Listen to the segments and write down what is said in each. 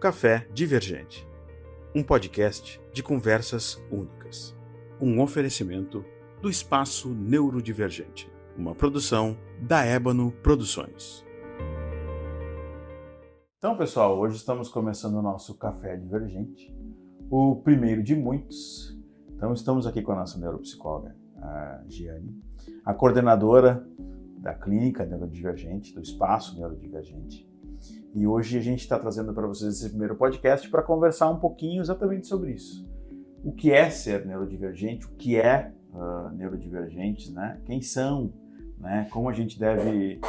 Café Divergente, um podcast de conversas únicas. Um oferecimento do Espaço Neurodivergente, uma produção da Ébano Produções. Então, pessoal, hoje estamos começando o nosso Café Divergente, o primeiro de muitos. Então, estamos aqui com a nossa neuropsicóloga, a Giane, a coordenadora da Clínica Neurodivergente, do Espaço Neurodivergente. E hoje a gente está trazendo para vocês esse primeiro podcast para conversar um pouquinho exatamente sobre isso. O que é ser neurodivergente, o que é neurodivergentes, né? Quem são, né? Como a gente deve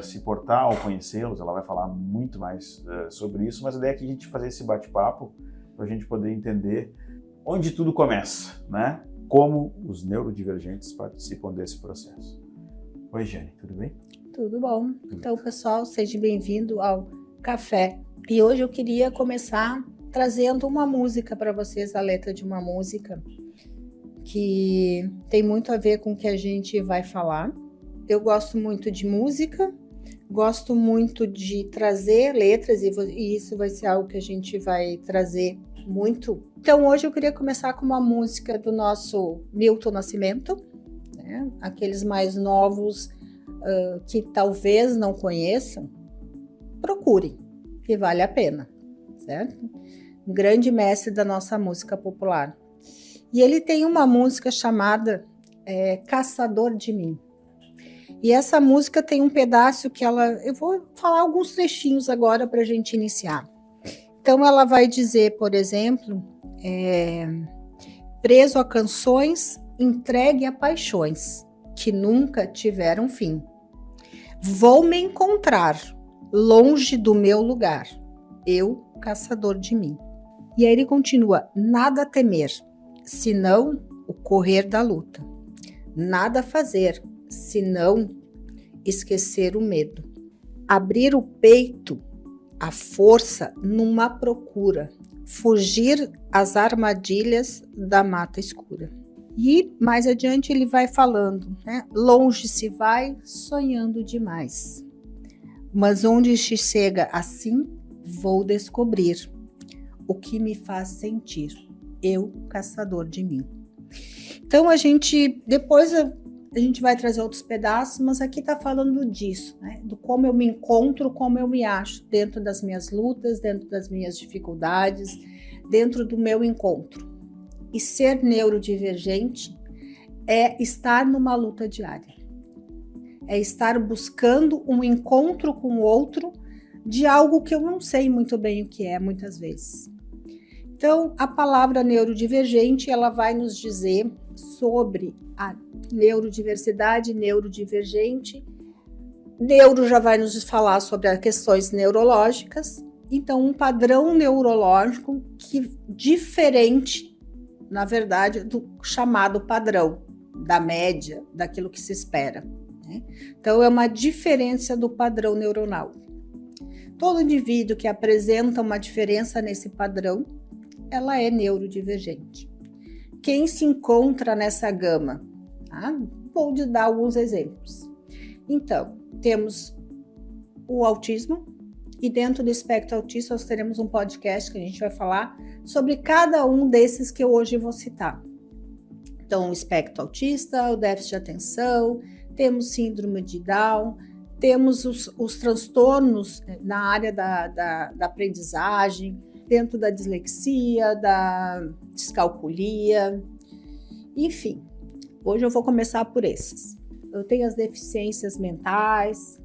se portar ao conhecê-los. Ela vai falar muito mais sobre isso, mas a ideia é que a gente fazer esse bate-papo para a gente poder entender onde tudo começa, né? Como os neurodivergentes participam desse processo. Oi, Jane, tudo bem? Tudo bom. Então, pessoal, seja bem-vindo ao Café. E hoje eu queria começar trazendo uma música para vocês, a letra de uma música que tem muito a ver com o que a gente vai falar. Eu gosto muito de música, gosto muito de trazer letras e isso vai ser algo que a gente vai trazer muito. Então, hoje eu queria começar com uma música do nosso Milton Nascimento, né? Aqueles mais novos que talvez não conheçam, procurem, que vale a pena, certo? Um grande mestre da nossa música popular. E ele tem uma música chamada Caçador de Mim. E essa música tem um pedaço que eu vou falar alguns trechinhos agora para a gente iniciar. Então ela vai dizer, por exemplo, preso a canções, entregue a paixões que nunca tiveram fim. Vou me encontrar longe do meu lugar, eu, caçador de mim. E aí ele continua, nada a temer, senão o correr da luta. Nada a fazer, senão esquecer o medo. Abrir o peito, a força numa procura. Fugir às armadilhas da mata escura. E mais adiante ele vai falando, né? Longe se vai sonhando demais, mas onde se chega assim, vou descobrir o que me faz sentir, eu, caçador de mim. Então depois a gente vai trazer outros pedaços, mas aqui está falando disso, né? Do como eu me encontro, como eu me acho dentro das minhas lutas, dentro das minhas dificuldades, dentro do meu encontro. E ser neurodivergente é estar numa luta diária. É estar buscando um encontro com o outro de algo que eu não sei muito bem o que é, muitas vezes. Então, a palavra neurodivergente, ela vai nos dizer sobre a neurodiversidade, neurodivergente. Neuro já vai nos falar sobre as questões neurológicas. Então, um padrão neurológico que diferente, na verdade, do chamado padrão, da média, daquilo que se espera, né? Então, é uma diferença do padrão neuronal. Todo indivíduo que apresenta uma diferença nesse padrão, ela é neurodivergente. Quem se encontra nessa gama? Vou te dar alguns exemplos. Então, temos o autismo, e dentro do espectro autista nós teremos um podcast que a gente vai falar sobre cada um desses que eu hoje vou citar. Então, o espectro autista, o déficit de atenção, temos síndrome de Down, temos os transtornos na área da aprendizagem, dentro da dislexia, da descalculia, enfim. Hoje eu vou começar por esses. Eu tenho as deficiências mentais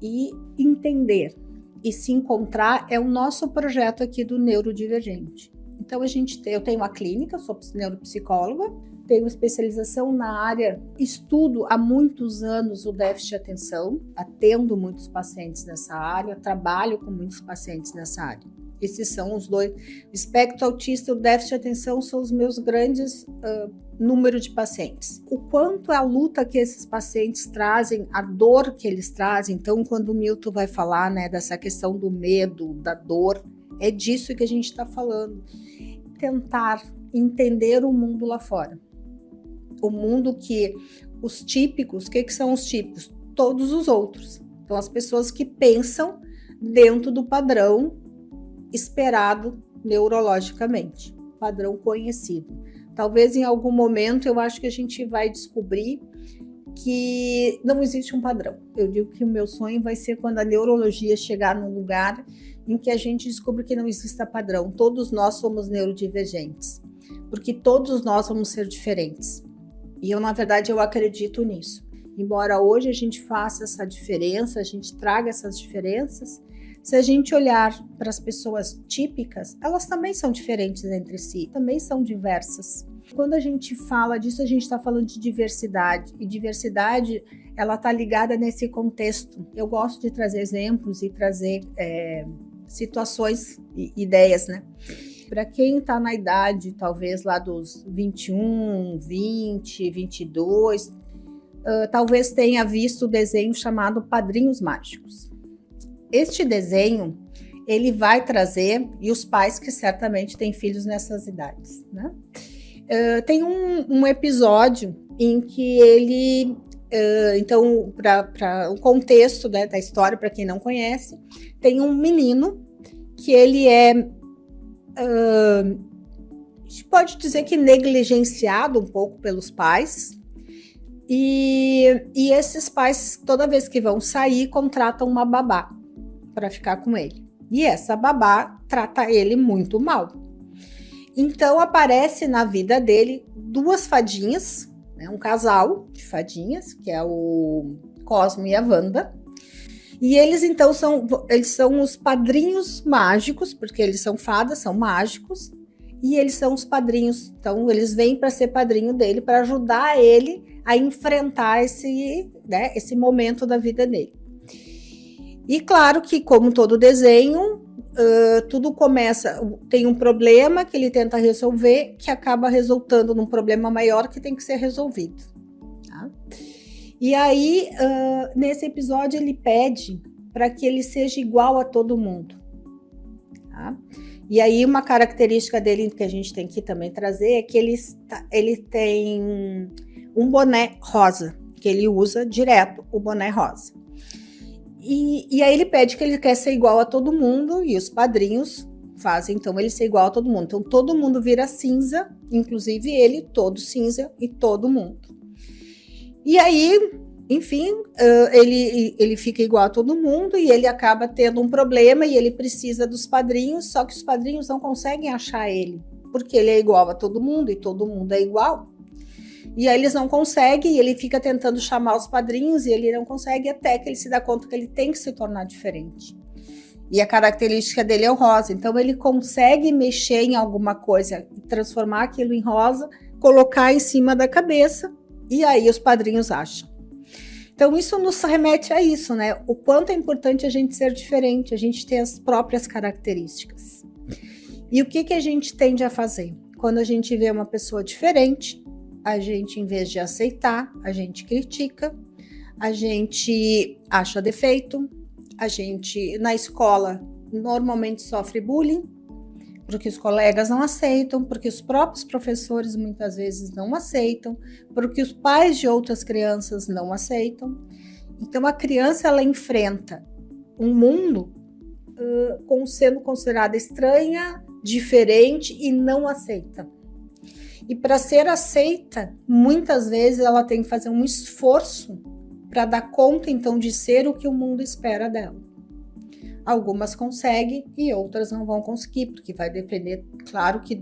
e entender e se encontrar é o nosso projeto aqui do Neurodivergente. Então, eu tenho uma clínica, sou neuropsicóloga, tenho especialização na área, estudo há muitos anos o déficit de atenção, atendo muitos pacientes nessa área, trabalho com muitos pacientes nessa área. Esses são os dois. O espectro autista e o déficit de atenção são os meus grandes número de pacientes. O quanto a luta que esses pacientes trazem, a dor que eles trazem. Então, quando o Milton vai falar, né, dessa questão do medo, da dor, é disso que a gente está falando. Tentar entender o mundo lá fora. O mundo que os típicos, o que são os típicos? Todos os outros. Então, as pessoas que pensam dentro do padrão esperado neurologicamente, padrão conhecido. Talvez em algum momento eu acho que a gente vai descobrir que não existe um padrão. Eu digo que o meu sonho vai ser quando a neurologia chegar num lugar em que a gente descobre que não exista padrão. Todos nós somos neurodivergentes, porque todos nós vamos ser diferentes. E eu, na verdade, eu acredito nisso. Embora hoje a gente faça essa diferença, a gente traga essas diferenças, se a gente olhar para as pessoas típicas, elas também são diferentes entre si, também são diversas. Quando a gente fala disso, a gente está falando de diversidade, e diversidade, ela está ligada nesse contexto. Eu gosto de trazer exemplos e trazer situações e ideias, né? Para quem está na idade, talvez lá dos 21, 20, 22, talvez tenha visto o desenho chamado Padrinhos Mágicos. Este desenho, ele vai trazer, e os pais que certamente têm filhos nessas idades, né? Tem um episódio em que ele, então, para o contexto, né, da história, para quem não conhece, tem um menino que ele a gente pode dizer que negligenciado um pouco pelos pais, e esses pais, toda vez que vão sair, contratam uma babá para ficar com ele. E essa babá trata ele muito mal. Então aparece na vida dele duas fadinhas, né, um casal de fadinhas, que é o Cosmo e a Wanda. E eles então são os padrinhos mágicos, porque eles são fadas, são mágicos, e eles são os padrinhos. Então eles vêm para ser padrinho dele, para ajudar ele a enfrentar esse momento da vida dele. E claro que, como todo desenho, tudo começa, tem um problema que ele tenta resolver, que acaba resultando num problema maior que tem que ser resolvido. Tá? E aí, nesse episódio, ele pede para que ele seja igual a todo mundo. Tá? E aí, uma característica dele que a gente tem que também trazer é que ele tem um boné rosa, que ele usa direto, o boné rosa. E aí ele pede que ele quer ser igual a todo mundo, e os padrinhos fazem então ele ser igual a todo mundo. Então todo mundo vira cinza, inclusive ele, todo cinza e todo mundo. E aí, enfim, ele fica igual a todo mundo e ele acaba tendo um problema e ele precisa dos padrinhos, só que os padrinhos não conseguem achar ele, porque ele é igual a todo mundo e todo mundo é igual. E aí eles não conseguem, e ele fica tentando chamar os padrinhos, e ele não consegue, até que ele se dá conta que ele tem que se tornar diferente. E a característica dele é o rosa, então ele consegue mexer em alguma coisa, transformar aquilo em rosa, colocar em cima da cabeça, e aí os padrinhos acham. Então isso nos remete a isso, né? O quanto é importante a gente ser diferente, a gente ter as próprias características. E o que a gente tende a fazer? Quando a gente vê uma pessoa diferente, a gente, em vez de aceitar, a gente critica, a gente acha defeito, a gente, na escola, normalmente sofre bullying, porque os colegas não aceitam, porque os próprios professores muitas vezes não aceitam, porque os pais de outras crianças não aceitam. Então, a criança, ela enfrenta um mundo sendo considerada estranha, diferente e não aceita. E para ser aceita, muitas vezes ela tem que fazer um esforço para dar conta, então, de ser o que o mundo espera dela. Algumas conseguem e outras não vão conseguir, porque vai depender, claro, que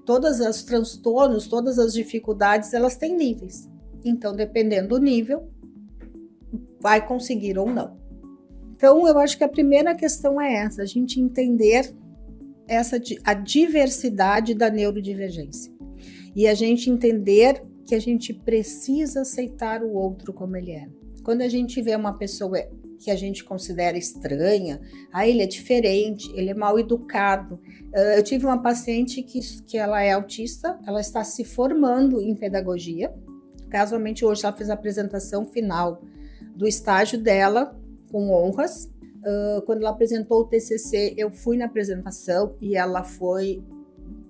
todos os transtornos, todas as dificuldades, elas têm níveis. Então, dependendo do nível, vai conseguir ou não. Então, eu acho que a primeira questão é essa, a gente entender a diversidade da neurodivergência. E a gente entender que a gente precisa aceitar o outro como ele é. Quando a gente vê uma pessoa que a gente considera estranha, ele é diferente, ele é mal educado. Eu tive uma paciente que ela é autista, ela está se formando em pedagogia. Casualmente, hoje ela fez a apresentação final do estágio dela, com honras. Quando ela apresentou o TCC, eu fui na apresentação e ela foi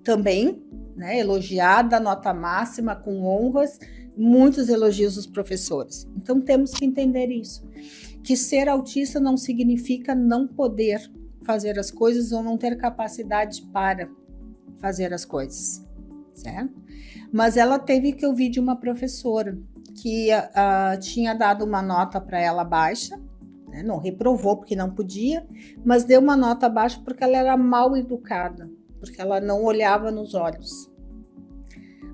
também, né, elogiada, nota máxima, com honras, muitos elogios dos professores. Então temos que entender isso, que ser autista não significa não poder fazer as coisas ou não ter capacidade para fazer as coisas, certo? Mas ela teve que ouvir de uma professora que tinha dado uma nota para ela baixa, né? Não reprovou porque não podia, mas deu uma nota baixa porque ela era mal educada, porque ela não olhava nos olhos.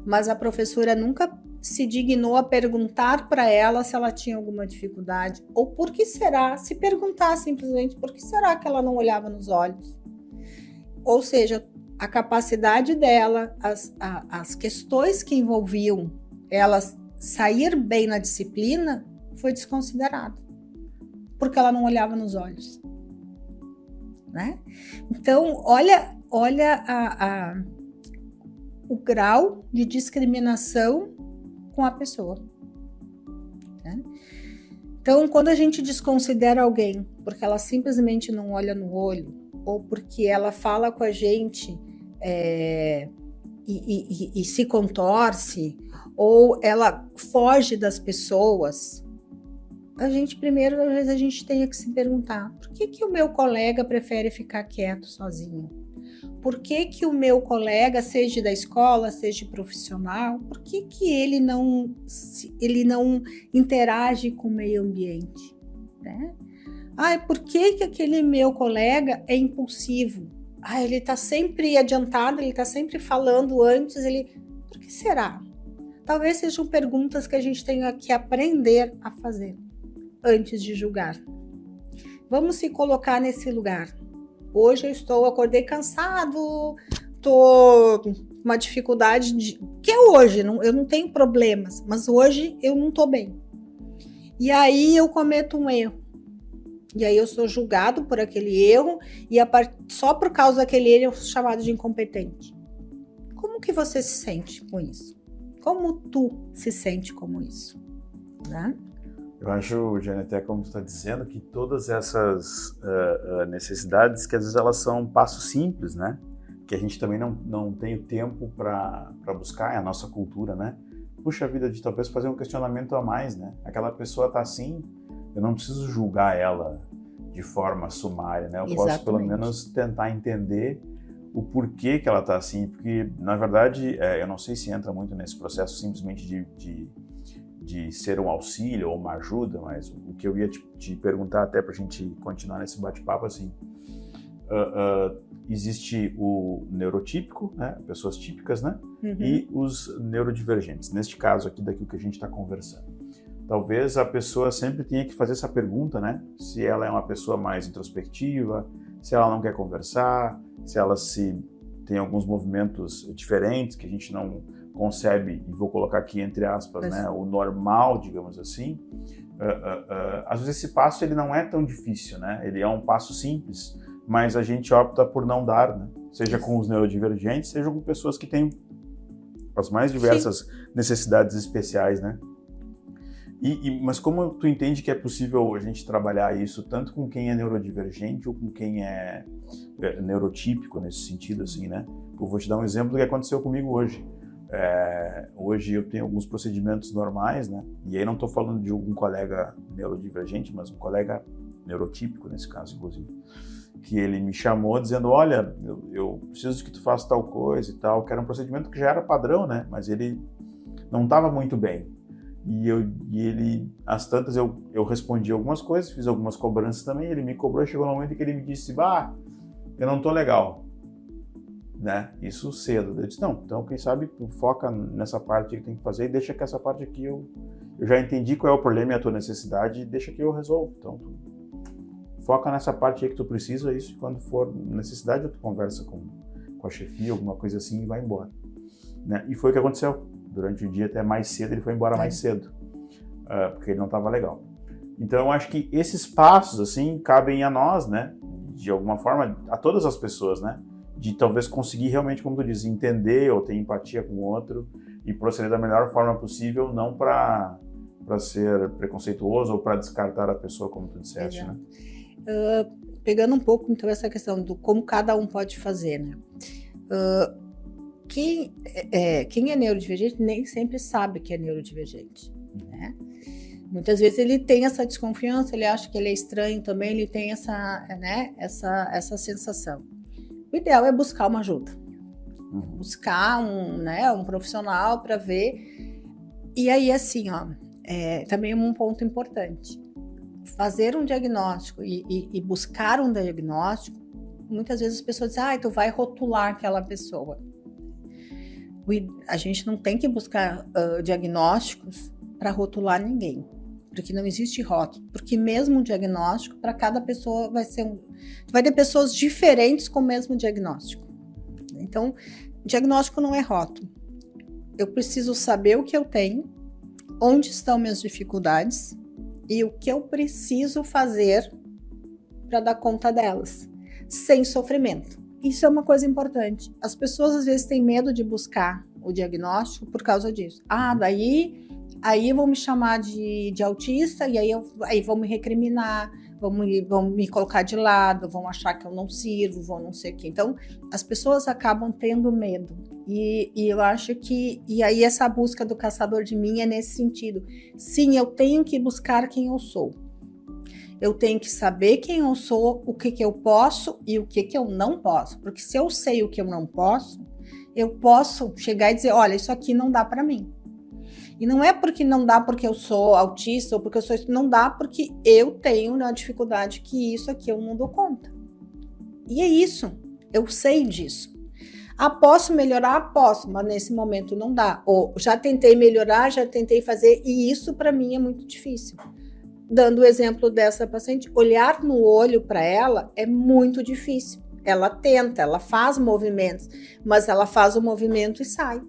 Mas a professora nunca se dignou a perguntar para ela se ela tinha alguma dificuldade, ou por que será, se perguntar simplesmente por que será que ela não olhava nos olhos. Ou seja, a capacidade dela, as questões que envolviam ela sair bem na disciplina foi desconsiderada, porque ela não olhava nos olhos, né? Então, olha o grau de discriminação com a pessoa, né? Então, quando a gente desconsidera alguém porque ela simplesmente não olha no olho, ou porque ela fala com a gente e se contorce, ou ela foge das pessoas, primeiro, às vezes a gente tem que se perguntar, por que o meu colega prefere ficar quieto sozinho? Por que o meu colega, seja da escola, seja profissional, por que ele não interage com o meio ambiente, né? Por que aquele meu colega é impulsivo? Ele está sempre adiantado, ele está sempre falando antes, por que será? Talvez sejam perguntas que a gente tenha que aprender a fazer antes de julgar. Vamos se colocar nesse lugar. Hoje acordei cansado, estou com uma dificuldade que é hoje, eu não tenho problemas, mas hoje eu não estou bem. E aí eu cometo um erro. E aí eu sou julgado por aquele erro e só por causa daquele erro eu sou chamado de incompetente. Como que você se sente com isso? Como tu se sente com isso, né? Eu acho, Jane, até como tu está dizendo, que todas essas necessidades, que às vezes elas são passos simples, né? Que a gente também não tem o tempo para buscar, é a nossa cultura, né? Puxa vida, de talvez fazer um questionamento a mais, né? Aquela pessoa está assim, eu não preciso julgar ela de forma sumária, né? Eu posso pelo menos tentar entender o porquê que ela está assim, porque na verdade eu não sei se entra muito nesse processo simplesmente de ser um auxílio ou uma ajuda, mas o que eu ia te perguntar até para a gente continuar nesse bate-papo, assim, existe o neurotípico, né, pessoas típicas, né, e os neurodivergentes, neste caso aqui daquilo que a gente está conversando. Talvez a pessoa sempre tenha que fazer essa pergunta, né, se ela é uma pessoa mais introspectiva, se ela não quer conversar, se ela tem alguns movimentos diferentes que a gente não concebe, e vou colocar aqui entre aspas, né, o normal, digamos assim. Às vezes esse passo ele não é tão difícil, né? Ele é um passo simples, mas a gente opta por não dar, né? Seja com os neurodivergentes, seja com pessoas que têm as mais diversas necessidades especiais, né? Mas como tu entende que é possível a gente trabalhar isso tanto com quem é neurodivergente ou com quem é neurotípico nesse sentido, assim, né? Eu vou te dar um exemplo do que aconteceu comigo hoje. Hoje eu tenho alguns procedimentos normais, né? E aí não estou falando de algum colega neurodivergente, mas um colega neurotípico, nesse caso, inclusive, que ele me chamou dizendo, olha, eu preciso que tu faça tal coisa e tal, que era um procedimento que já era padrão, né? Mas ele não estava muito bem. E ele, às tantas, eu respondi algumas coisas, fiz algumas cobranças também, ele me cobrou e chegou no momento que ele me disse, eu não tô legal. Né? Isso cedo. Eu disse, não, então quem sabe tu foca nessa parte que tem que fazer e deixa que essa parte aqui eu já entendi qual é o problema e a tua necessidade e deixa que eu resolvo. Então tu foca nessa parte aí que tu precisa, isso, e quando for necessidade tu conversa com a chefia, alguma coisa assim e vai embora. Né? E foi o que aconteceu. Durante o dia até mais cedo ele foi embora mais cedo, porque ele não estava legal. Então eu acho que esses passos assim cabem a nós, né? De alguma forma, a todas as pessoas, né? De talvez conseguir realmente, como tu diz, entender ou ter empatia com o outro e proceder da melhor forma possível, não para ser preconceituoso ou para descartar a pessoa, como tu disseste, né? Pegando um pouco, então, essa questão do como cada um pode fazer, né? Quem é neurodivergente nem sempre sabe que é neurodivergente, né? Muitas vezes ele tem essa desconfiança, ele acha que ele é estranho também, ele tem essa sensação. O ideal é buscar uma ajuda, buscar um profissional para ver. E aí, assim, também um ponto importante, fazer um diagnóstico e buscar um diagnóstico, muitas vezes as pessoas dizem, tu vai rotular aquela pessoa. A gente não tem que buscar diagnósticos para rotular ninguém, porque não existe rótulo, porque mesmo um diagnóstico, para cada pessoa vai ter pessoas diferentes com o mesmo diagnóstico. Então, diagnóstico não é rótulo. Eu preciso saber o que eu tenho, onde estão minhas dificuldades e o que eu preciso fazer para dar conta delas, sem sofrimento. Isso é uma coisa importante. As pessoas às vezes têm medo de buscar o diagnóstico por causa disso. Aí vão me chamar de autista e aí vão me recriminar, vão me colocar de lado, vão achar que eu não sirvo, vão não sei o quê. Então, as pessoas acabam tendo medo. E eu acho que... E aí essa busca do caçador de mim é nesse sentido. Sim, eu tenho que buscar quem eu sou. Eu tenho que saber quem eu sou, o que eu posso e o que eu não posso. Porque se eu sei o que eu não posso, eu posso chegar e dizer, olha, isso aqui não dá para mim. E não é porque não dá porque eu sou autista ou porque eu sou... Não dá porque eu tenho uma dificuldade que isso aqui eu não dou conta. E é isso. Eu sei disso. Posso melhorar? Posso, mas nesse momento não dá. Ou já tentei melhorar, já tentei fazer, e isso para mim é muito difícil. Dando o exemplo dessa paciente, olhar no olho para ela é muito difícil. Ela tenta, ela faz movimentos, mas ela faz o movimento e sai.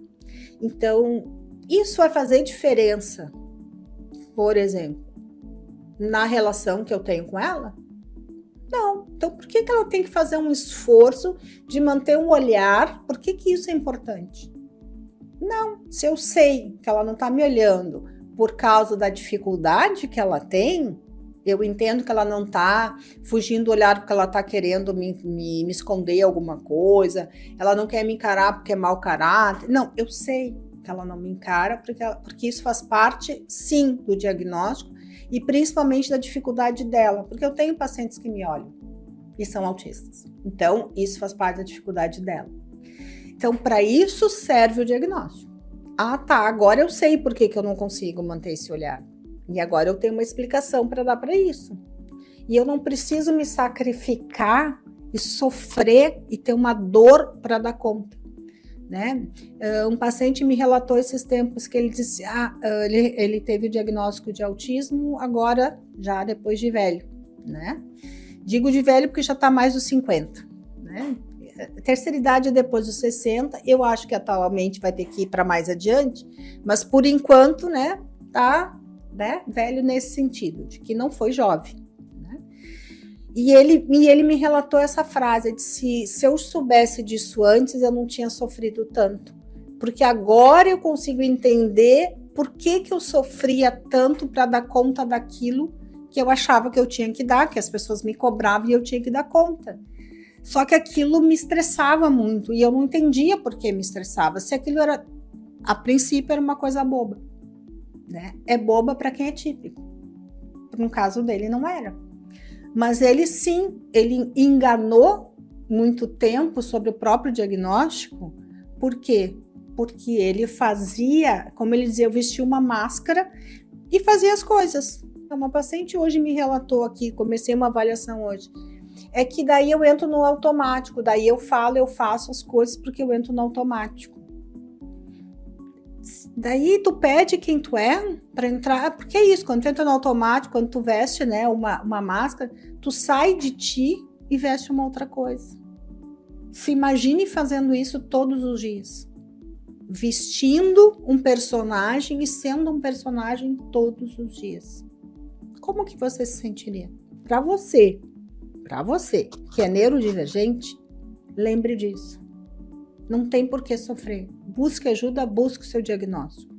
Então, isso vai fazer diferença, por exemplo, na relação que eu tenho com ela? Não. Então, por que ela tem que fazer um esforço de manter um olhar? Por que isso é importante? Não. Se eu sei que ela não está me olhando por causa da dificuldade que ela tem, eu entendo que ela não está fugindo do olhar porque ela está querendo me esconder alguma coisa, ela não quer me encarar porque é mau caráter. Não, eu sei que ela não me encara porque isso faz parte, sim, do diagnóstico e principalmente da dificuldade dela, porque eu tenho pacientes que me olham e são autistas. Então, isso faz parte da dificuldade dela. Então, para isso serve o diagnóstico. Agora eu sei por que eu não consigo manter esse olhar. E agora eu tenho uma explicação para dar para isso. E eu não preciso me sacrificar e sofrer e ter uma dor para dar conta, né? Um paciente me relatou esses tempos que ele disse, ele teve o diagnóstico de autismo agora, já depois de velho, né? Digo de velho porque já está mais dos 50, né? Terceira idade depois dos 60, eu acho que atualmente vai ter que ir para mais adiante, mas por enquanto, né, tá, né, velho nesse sentido, de que não foi jovem, né? E ele me relatou essa frase, ele disse, se eu soubesse disso antes, eu não tinha sofrido tanto, porque agora eu consigo entender por que eu sofria tanto para dar conta daquilo que eu achava que eu tinha que dar, que as pessoas me cobravam e eu tinha que dar conta. Só que aquilo me estressava muito e eu não entendia por que me estressava. Se aquilo era, a princípio, era uma coisa boba, né? É boba para quem é típico. No caso dele, não era. Mas ele sim, ele enganou muito tempo sobre o próprio diagnóstico. Por quê? Porque ele fazia, como ele dizia, eu vestia uma máscara e fazia as coisas. Uma paciente hoje me relatou aqui, comecei uma avaliação hoje, é que daí eu entro no automático, daí eu faço as coisas porque eu entro no automático. Daí tu pede quem tu é para entrar, porque é isso, quando tu entra no automático, quando tu veste, né, uma máscara, tu sai de ti e veste uma outra coisa. Se imagine fazendo isso todos os dias, vestindo um personagem e sendo um personagem todos os dias. Como que você se sentiria? Para você que é neurodivergente, lembre disso. Não tem por que sofrer. Busque ajuda, busque o seu diagnóstico.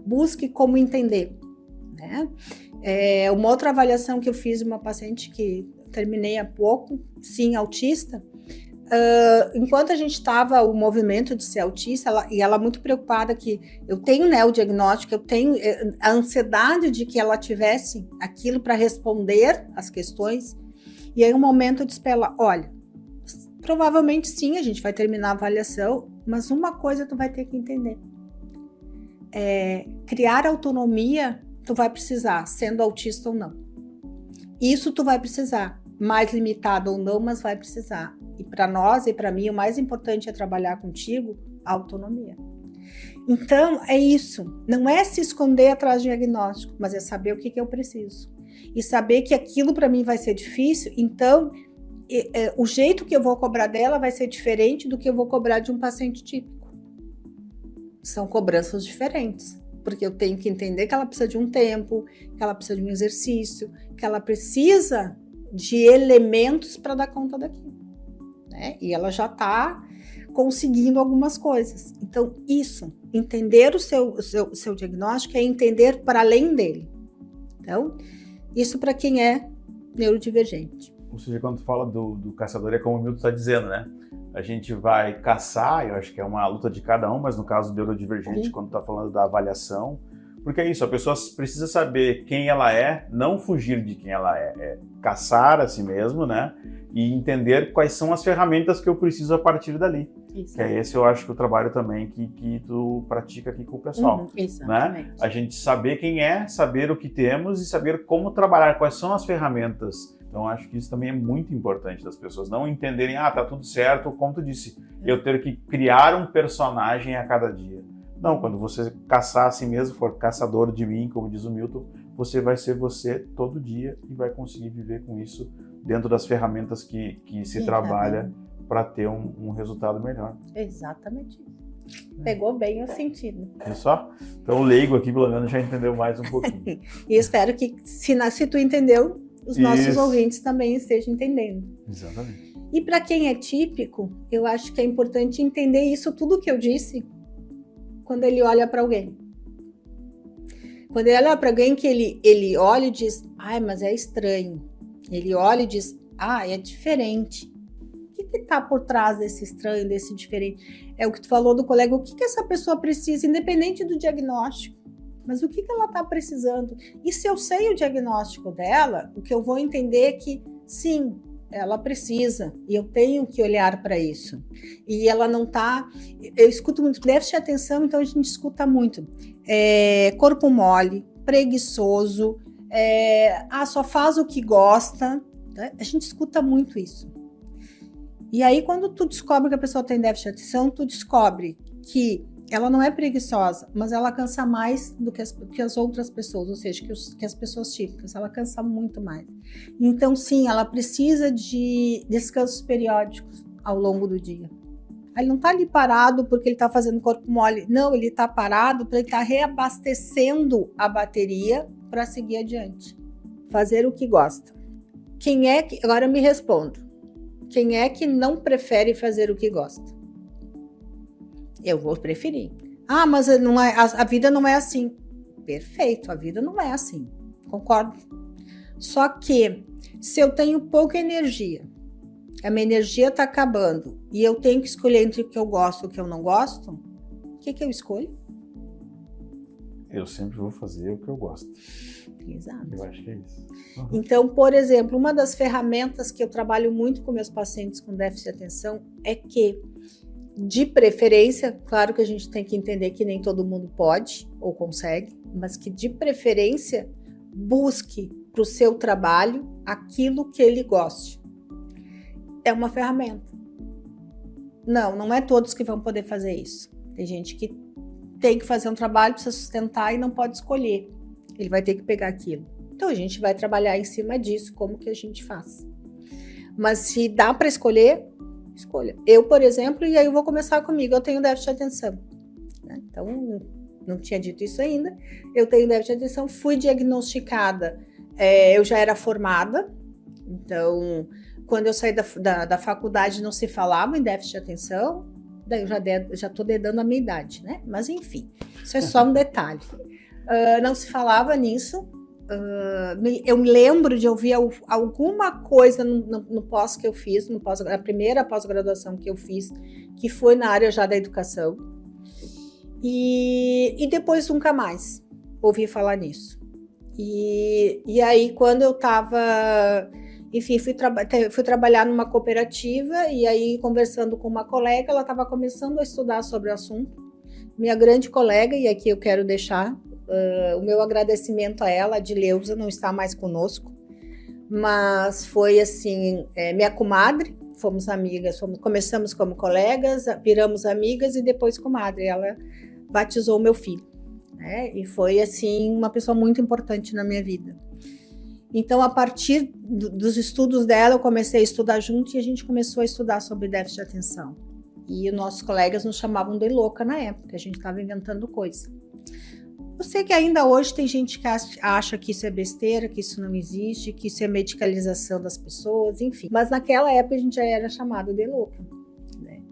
Busque como entender, né? Uma outra avaliação que eu fiz de uma paciente que terminei há pouco, sim, autista, enquanto a gente estava o movimento de ser autista, ela muito preocupada que eu tenho, né, o diagnóstico, eu tenho a ansiedade de que ela tivesse aquilo para responder as questões. E aí um momento eu disse para ela, olha, provavelmente sim, a gente vai terminar a avaliação, mas uma coisa tu vai ter que entender. Criar autonomia, tu vai precisar, sendo autista ou não. Isso tu vai precisar, mais limitado ou não, mas vai precisar. E para nós e para mim, o mais importante é trabalhar contigo a autonomia. Então, é isso. Não é se esconder atrás do diagnóstico, mas é saber o que eu preciso. E saber que aquilo para mim vai ser difícil, então o jeito que eu vou cobrar dela vai ser diferente do que eu vou cobrar de um paciente típico. São cobranças diferentes, porque eu tenho que entender que ela precisa de um tempo, que ela precisa de um exercício, que ela precisa de elementos para dar conta daquilo. Né? E ela já está conseguindo algumas coisas. Então, isso, entender o seu diagnóstico é entender para além dele. Então, isso para quem é neurodivergente. Ou seja, quando tu fala do caçador, é como o Milton está dizendo, né? A gente vai caçar, eu acho que é uma luta de cada um, mas no caso do neurodivergente, quando está falando da avaliação, porque é isso, a pessoa precisa saber quem ela é, não fugir de quem ela é caçar a si mesmo, né? E entender quais são as ferramentas que eu preciso a partir dali. Isso. Que é esse, eu acho que o trabalho também que tu pratica aqui com o pessoal. Exatamente. Né? A gente saber quem é, saber o que temos e saber como trabalhar, quais são as ferramentas. Então, acho que isso também é muito importante das pessoas não entenderem, tá tudo certo, como tu disse, eu ter que criar um personagem a cada dia. Não, quando você caçar a si mesmo, for caçador de mim, como diz o Milton, você vai ser você todo dia e vai conseguir viver com isso dentro das ferramentas que se trabalha para ter um resultado melhor. Exatamente. Pegou bem o sentido. Viu só? Então o leigo aqui, pelo menos, já entendeu mais um pouquinho. E espero que, se tu entendeu, os nossos ouvintes também estejam entendendo. Exatamente. E para quem é típico, eu acho que é importante entender isso tudo que eu disse quando ele olha para alguém. Quando ele olha para alguém que ele olha e diz, mas é estranho. Ele olha e diz, é diferente. O que está por trás desse estranho, desse diferente? É o que tu falou do colega, o que essa pessoa precisa, independente do diagnóstico. Mas o que ela está precisando? E se eu sei o diagnóstico dela, o que eu vou entender é que, sim, ela precisa, e eu tenho que olhar para isso. E ela não está... Eu escuto muito déficit de atenção, então a gente escuta muito. Corpo mole, preguiçoso, só faz o que gosta. Né? A gente escuta muito isso. E aí, quando tu descobre que a pessoa tem déficit de atenção, tu descobre que ela não é preguiçosa, mas ela cansa mais do que as outras pessoas, ou seja, que as pessoas típicas, ela cansa muito mais. Então, sim, ela precisa de descansos periódicos ao longo do dia. Ele não está ali parado porque ele está fazendo corpo mole, não, ele está parado porque ele está reabastecendo a bateria para seguir adiante. Fazer o que gosta. Quem é que... Agora me respondo. Quem é que não prefere fazer o que gosta? Eu vou preferir. Mas não é, a vida não é assim. Perfeito, a vida não é assim. Concordo. Só que, se eu tenho pouca energia, a minha energia está acabando, e eu tenho que escolher entre o que eu gosto e o que eu não gosto, o que eu escolho? Eu sempre vou fazer o que eu gosto. Exato. Eu acho que é isso. Uhum. Então, por exemplo, uma das ferramentas que eu trabalho muito com meus pacientes com déficit de atenção é que, de preferência, claro que a gente tem que entender que nem todo mundo pode ou consegue, mas que de preferência busque para o seu trabalho aquilo que ele goste. É uma ferramenta. Não é todos que vão poder fazer isso. Tem gente que tem que fazer um trabalho, precisa sustentar e não pode escolher. Ele vai ter que pegar aquilo. Então a gente vai trabalhar em cima disso, como que a gente faz. Mas se dá para escolher, escolha. Eu, por exemplo, e aí eu vou começar comigo, eu tenho déficit de atenção. Né? Então, não tinha dito isso ainda. Eu tenho déficit de atenção, fui diagnosticada, eu já era formada, então, quando eu saí da faculdade não se falava em déficit de atenção, daí eu já estou dedando a minha idade, né? Mas enfim, isso é só um detalhe. Não se falava nisso, eu me lembro de ouvir alguma coisa no pós que eu fiz, a primeira pós-graduação que eu fiz, que foi na área já da educação, e depois nunca mais ouvi falar nisso. E aí, quando eu estava, enfim, fui trabalhar numa cooperativa, e aí, conversando com uma colega, ela estava começando a estudar sobre o assunto, minha grande colega, e aqui eu quero deixar o meu agradecimento a ela. A Dileuza não está mais conosco, mas foi assim, minha comadre, fomos amigas, começamos como colegas, viramos amigas e depois comadre. Ela batizou meu filho, né? E foi assim uma pessoa muito importante na minha vida. Então, a partir dos estudos dela, eu comecei a estudar junto, e a gente começou a estudar sobre déficit de atenção. E os nossos colegas nos chamavam de louca na época, a gente estava inventando coisa. Eu sei que ainda hoje tem gente que acha que isso é besteira, que isso não existe, que isso é medicalização das pessoas, enfim. Mas naquela época a gente já era chamado de louca, né?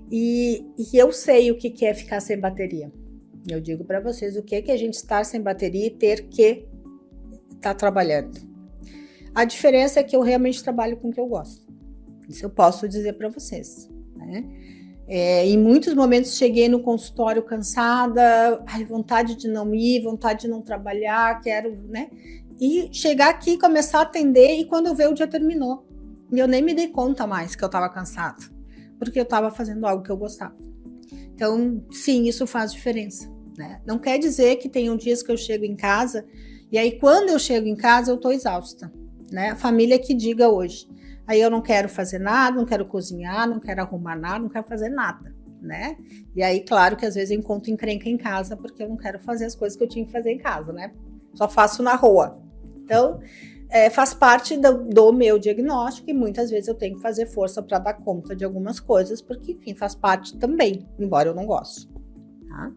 E eu sei o que é ficar sem bateria. Eu digo para vocês o que é a gente estar sem bateria e ter que estar trabalhando. A diferença é que eu realmente trabalho com o que eu gosto. Isso eu posso dizer para vocês, né? Em muitos momentos cheguei no consultório cansada, vontade de não ir, vontade de não trabalhar, quero, né? E chegar aqui, começar a atender, e quando eu ver, o dia terminou. E eu nem me dei conta mais que eu estava cansada, porque eu estava fazendo algo que eu gostava. Então, sim, isso faz diferença, né? Não quer dizer que tenham dias que eu chego em casa, e aí quando eu chego em casa eu estou exausta, né? A família que diga hoje. Aí eu não quero fazer nada, não quero cozinhar, não quero arrumar nada, não quero fazer nada, né? E aí, claro que às vezes eu encontro encrenca em casa, porque eu não quero fazer as coisas que eu tinha que fazer em casa, né? Só faço na rua. Então, faz parte do meu diagnóstico, e muitas vezes eu tenho que fazer força para dar conta de algumas coisas, porque, enfim, faz parte também, embora eu não goste, tá?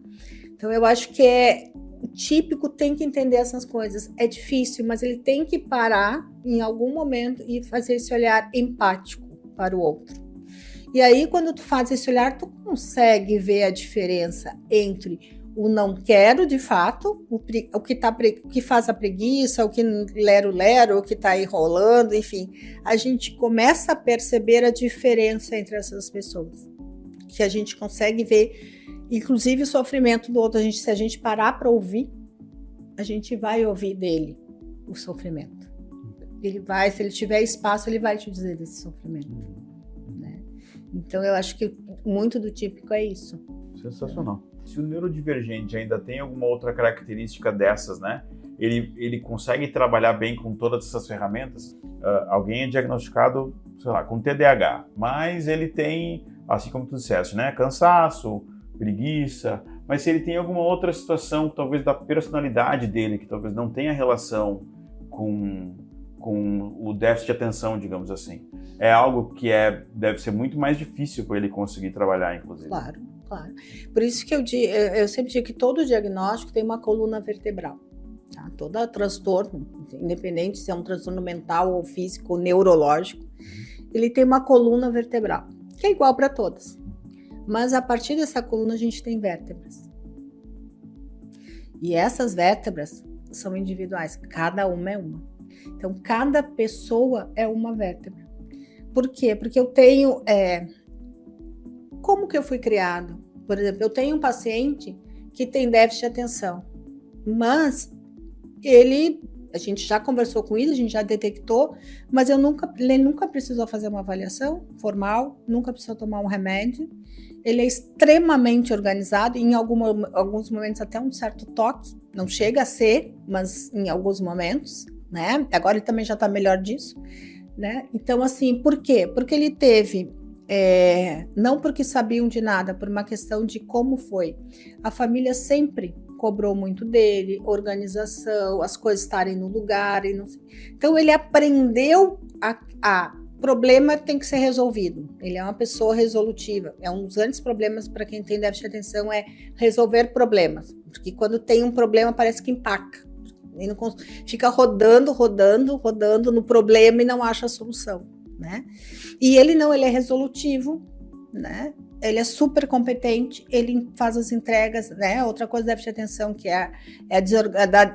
Então, eu acho que o típico tem que entender essas coisas. É difícil, mas ele tem que parar em algum momento e fazer esse olhar empático para o outro. E aí, quando tu faz esse olhar, tu consegue ver a diferença entre o não quero de fato, o que faz a preguiça, o que lero-lero, o que está enrolando, enfim. A gente começa a perceber a diferença entre essas pessoas, que a gente consegue ver. Inclusive o sofrimento do outro, se a gente parar para ouvir, a gente vai ouvir dele o sofrimento. Se ele tiver espaço, ele vai te dizer desse sofrimento, né? Então eu acho que muito do típico é isso. Sensacional. Se o neurodivergente ainda tem alguma outra característica dessas, né? Ele consegue trabalhar bem com todas essas ferramentas. Alguém é diagnosticado, sei lá, com TDAH, mas ele tem, assim como tu disseste, né? Cansaço, preguiça, mas se ele tem alguma outra situação, talvez da personalidade dele, que talvez não tenha relação com o déficit de atenção, digamos assim, é algo que deve ser muito mais difícil para ele conseguir trabalhar, inclusive. Claro, claro. Por isso que eu sempre digo que todo diagnóstico tem uma coluna vertebral, tá? Todo transtorno, independente se é um transtorno mental ou físico ou neurológico, ele tem uma coluna vertebral, que é igual para todas. Mas a partir dessa coluna a gente tem vértebras. E essas vértebras são individuais, cada uma é uma. Então, cada pessoa é uma vértebra. Por quê? Porque eu tenho... Como que eu fui criado? Por exemplo, eu tenho um paciente que tem déficit de atenção, mas a gente já conversou com ele, a gente já detectou, mas ele nunca precisou fazer uma avaliação formal, nunca precisou tomar um remédio. Ele é extremamente organizado, em alguns momentos até um certo toque, não chega a ser, mas em alguns momentos, né? Agora ele também já está melhor disso, né? Então, assim, por quê? Porque ele teve, não porque sabiam de nada, por uma questão de como foi. A família sempre cobrou muito dele, organização, as coisas estarem no lugar. E não sei. Então, ele aprendeu problema tem que ser resolvido. Ele é uma pessoa resolutiva. É um dos grandes problemas para quem tem déficit de atenção, é resolver problemas. Porque quando tem um problema, parece que empaca. Ele não fica rodando no problema e não acha a solução, né? E ele é resolutivo, né? ele é super competente, ele faz as entregas, né? Outra coisa deve ter atenção, que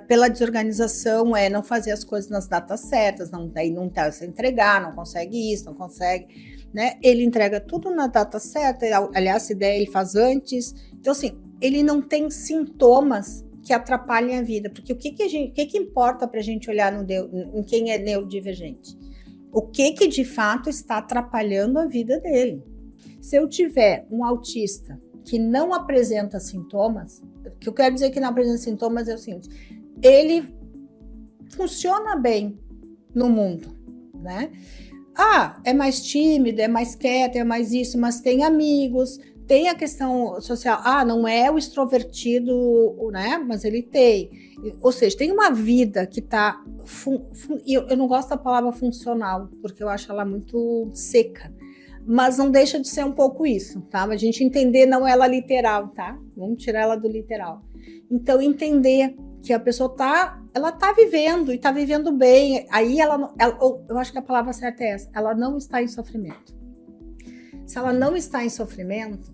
pela desorganização, não fazer as coisas nas datas certas, daí não tá se entregar, não consegue isso, não consegue, né? Ele entrega tudo na data certa, aliás, se der, ele faz antes. Então, assim, ele não tem sintomas que atrapalhem a vida, porque o que importa para a gente olhar em quem é neurodivergente? O que de fato está atrapalhando a vida dele? Se eu tiver um autista que não apresenta sintomas, o que eu quero dizer que não apresenta sintomas é o seguinte: ele funciona bem no mundo, né? É mais tímido, é mais quieto, é mais isso, mas tem amigos, tem a questão social. Não é o extrovertido, né? Mas ele tem. Ou seja, tem uma vida que está... Eu não gosto da palavra funcional, porque eu acho ela muito seca. Mas não deixa de ser um pouco isso, tá? A gente entender, não ela literal, tá? Vamos tirar ela do literal. Então, entender que a pessoa ela tá vivendo, e tá vivendo bem. Aí eu acho que a palavra certa é essa, ela não está em sofrimento. Se ela não está em sofrimento,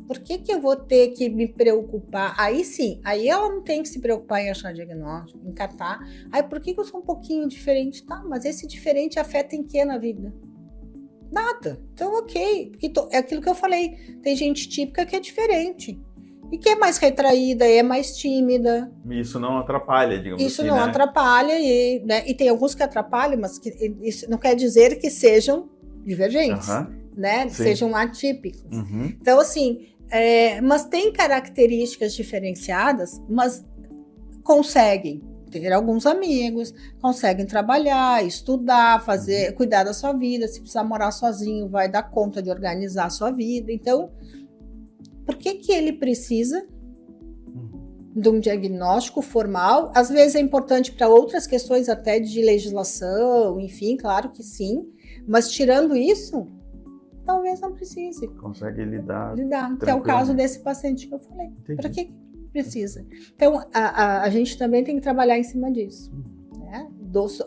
por que eu vou ter que me preocupar? Aí sim, aí ela não tem que se preocupar em achar diagnóstico, em catar. Aí por que eu sou um pouquinho diferente? Tá, mas esse diferente afeta em quê na vida? Nada. Então, ok. É aquilo que eu falei. Tem gente típica que é diferente. E que é mais retraída, é mais tímida. Isso não atrapalha, digamos assim, Isso não atrapalha. Né? E tem alguns que atrapalham, mas isso não quer dizer que sejam divergentes, né? Sejam atípicos. Então, assim, mas tem características diferenciadas, mas conseguem ter alguns amigos, conseguem trabalhar, estudar, cuidar da sua vida. Se precisar morar sozinho, vai dar conta de organizar a sua vida. Então, por que ele precisa de um diagnóstico formal? Às vezes é importante para outras questões até de legislação, enfim, claro que sim. Mas tirando isso, talvez não precise. Consegue lidar. Que é o caso desse paciente que eu falei. Para que precisa? Então, a gente também tem que trabalhar em cima disso. Né?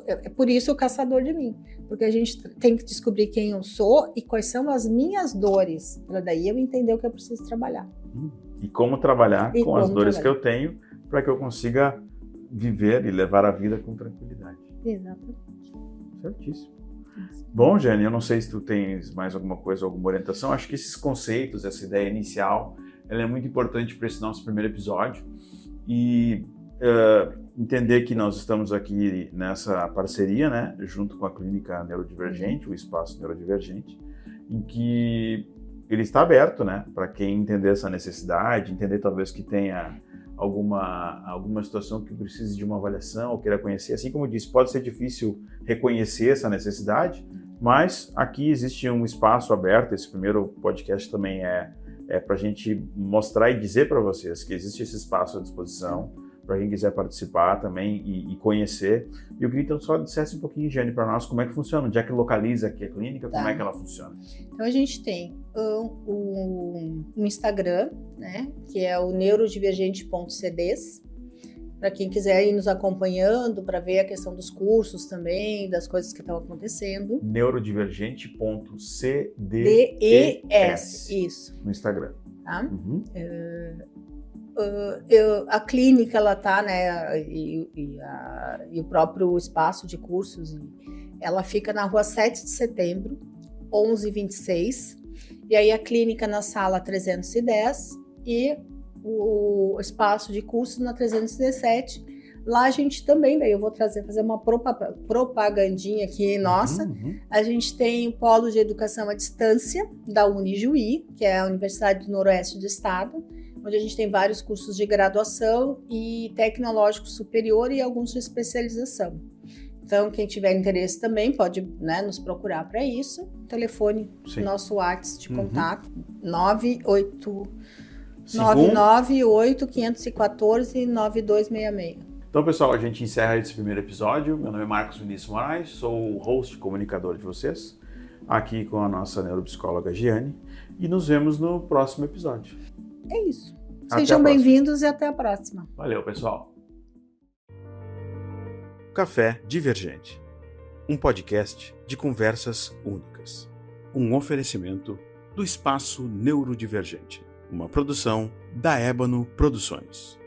É por isso o caçador de mim. Porque a gente tem que descobrir quem eu sou e quais são as minhas dores. Para daí eu entender o que eu preciso trabalhar. E como trabalhar com as dores que eu tenho para que eu consiga viver e levar a vida com tranquilidade. Exatamente. Certíssimo. Bom, Jane, eu não sei se tu tens mais alguma coisa, alguma orientação. Acho que esses conceitos, essa ideia inicial, ela é muito importante para esse nosso primeiro episódio. E entender que nós estamos aqui nessa parceria, né, junto com a Clínica Neurodivergente, o Espaço Neurodivergente, em que ele está aberto, né, para quem entender essa necessidade, entender talvez que tenha alguma situação que precise de uma avaliação ou queira conhecer. Assim como eu disse, pode ser difícil reconhecer essa necessidade, mas aqui existe um espaço aberto. Esse primeiro podcast também é para a gente mostrar e dizer para vocês que existe esse espaço à disposição para quem quiser participar também e conhecer. E eu queria então só dissesse um pouquinho, Jane, para nós como é que funciona, onde é que localiza aqui a clínica, como é que ela funciona. Então a gente tem um Instagram, né, que é o neurodivergente.cds, para quem quiser ir nos acompanhando, para ver a questão dos cursos também, das coisas que estão acontecendo. Neurodivergente.cdes. Isso. No Instagram. Tá? A clínica, ela tá, né, e o próprio espaço de cursos, ela fica na rua 7 de setembro, 1126, e aí a clínica na sala 310 e o espaço de cursos na 317. Lá a gente também, daí eu vou fazer uma propagandinha aqui nossa. A gente tem o Polo de Educação à Distância da Unijuí, que é a Universidade do Noroeste do Estado, onde a gente tem vários cursos de graduação e tecnológico superior e alguns de especialização. Então, quem tiver interesse também pode, né, nos procurar para isso. Telefone, nosso WhatsApp de contato, 998-514-9266. Então, pessoal, a gente encerra esse primeiro episódio. Meu nome é Marcos Vinícius Moraes, sou o host e comunicador de vocês, aqui com a nossa neuropsicóloga Giane, e nos vemos no próximo episódio. É isso. Sejam bem-vindos e até a próxima. Valeu, pessoal. Café Divergente, um podcast de conversas únicas. Um oferecimento do Espaço Neurodivergente, uma produção da Ébano Produções.